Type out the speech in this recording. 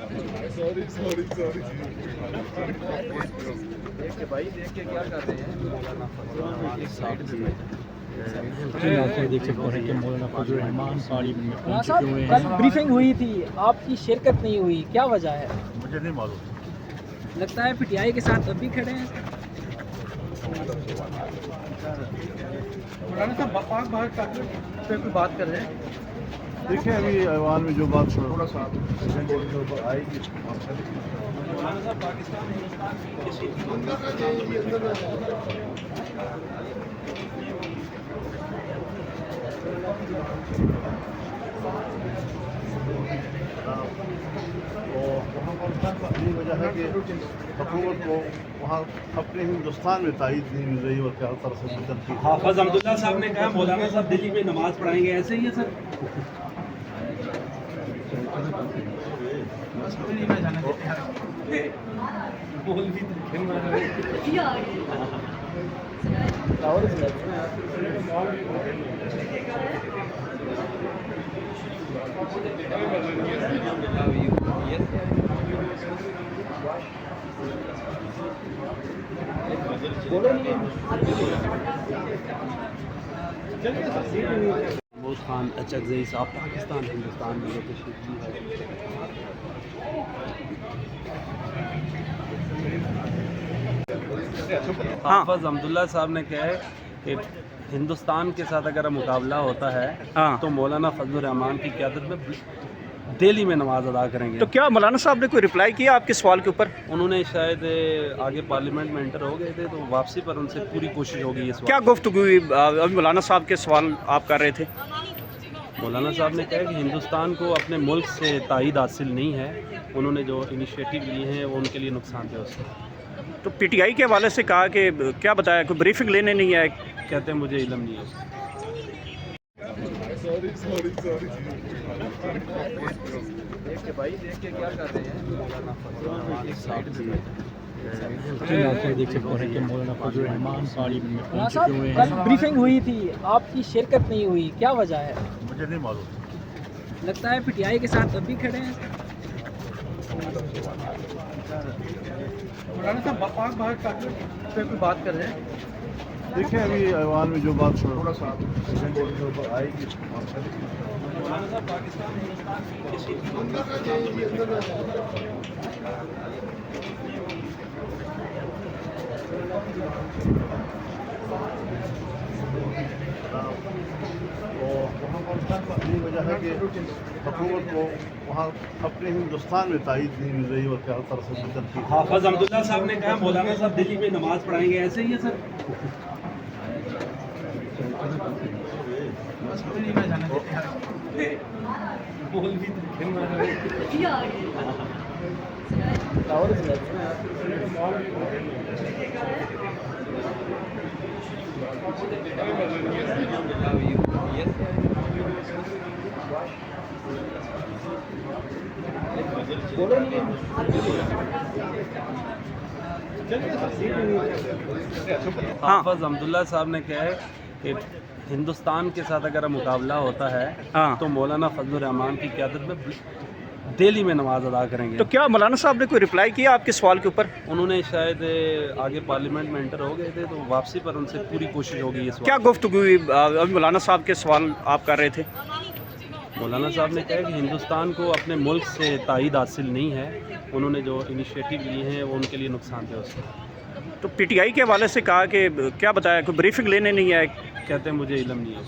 Sorry sorry sorry بھائی دیکھ کے کیا کر رہے ہیں؟ دیکھ سکتے ہیں کہ مولانا فضل الرحمان پارلیمنٹ میں پہنچ چکے ہوئے کل ہیں. بریفنگ ہوئی تھی، آپ کی شرکت نہیں ہوئی، کیا وجہ ہے؟ مجھے نہیں معلوم. لگتا ہے پی ٹی آئی کے ساتھ اب بھی کھڑے ہیں. مولانا صاحب پاک باہر کا پہ کوئی بات کر رہے ہیں؟ دیکھیں ابھی ایوان میں جو بات تھوڑا سا آئے گی. مولانا صاحب پاکستان ہندوستان وہاں پاکستان کا یہی وجہ ہے کہ حکومت کو وہاں اپنے ہندوستان میں تائید نہیں مل رہی اور ہر طرح سے مدد کی. حافظ عبداللہ صاحب نے کہا مولانا صاحب دلی میں نماز پڑھائیں گے، ایسے ہی ہے سر؟ محمود خان اچکزئی صاحب پاکستان ہندوستان میں تشریف لی ہے. حافظ عبداللہ صاحب نے کہا ہے کہ ہندوستان کے ساتھ اگر مقابلہ ہوتا ہے تو مولانا فضل الرحمان کی قیادت میں دہلی میں نماز ادا کریں گے. تو کیا مولانا صاحب نے کوئی رپلائی کیا آپ کے سوال کے اوپر؟ انہوں نے شاید آگے پارلیمنٹ میں انٹر ہو گئے تھے تو واپسی پر ان سے پوری کوشش ہوگی یہ سوال. کیا گفتگو ہوئی؟ ابھی مولانا صاحب کے سوال آپ کر رہے تھے. مولانا صاحب نے کہا کہ ہندوستان کو اپنے ملک سے تائید حاصل نہیں ہے، انہوں نے جو انیشیٹو لیے ہیں وہ ان کے لیے نقصان دہ ہو سکتا ہے. تو پی ٹی آئی کے حوالے سے کہا کہ کیا بتایا، کوئی بریفنگ لینے نہیں آئے؟ کہتے ہیں مجھے علم نہیں ہے. سوری سوری سوری بھائی دیکھ کے کیا کر رہے ہیں؟ دیکھ سکتے ہیں کہ مولانا فضل الرحمان پارلیمنٹ میں پہنچ چکے ہوئے کل ہیں. بریفنگ ہوئی تھی، آپ کی شرکت نہیں ہوئی، کیا وجہ ہے؟ مجھے نہیں معلوم. لگتا ہے پی ٹی آئی کے ساتھ اب بھی کھڑے ہیں. مولانا صاحب پاک باہر کا پہ کوئی بات کر رہے ہیں؟ دیکھیں ابھی ایوان میں جو بات تھوڑا سا آئے گی. مولانا صاحب پاکستان ہندوستان وہاں پاکستان کا یہی وجہ ہے کہ حکومت کو وہاں اپنے ہندوستان میں تائید نہیں مل رہی اور ہر طرح سے مدد کی. حافظ عبداللہ صاحب نے کہا مولانا صاحب دلی میں نماز پڑھائیں گے، ایسے ہی ہے سر؟ حافظ عبداللہ صاحب نے کہا ہے کہ ہندوستان کے ساتھ اگر مقابلہ ہوتا ہے تو مولانا فضل الرحمان کی قیادت میں دہلی میں نماز ادا کریں گے. تو کیا مولانا صاحب نے کوئی رپلائی کیا آپ کے سوال کے اوپر؟ انہوں نے شاید آگے پارلیمنٹ میں انٹر ہو گئے تھے تو واپسی پر ان سے پوری کوشش ہوگی یہ سوال. کیا گفتگو ہوئی؟ ابھی مولانا صاحب کے سوال آپ کر رہے تھے. مولانا صاحب نے کہا کہ ہندوستان کو اپنے ملک سے تائید حاصل نہیں ہے، انہوں نے جو انیشیٹو لیے ہیں وہ ان کے لیے نقصان دہ ہو سکتا ہے. تو پی ٹی آئی کے حوالے سے کہا کہ کیا بتایا، کوئی بریفنگ لینے نہیں آئے؟ کہتے ہیں مجھے علم نہیں ہے.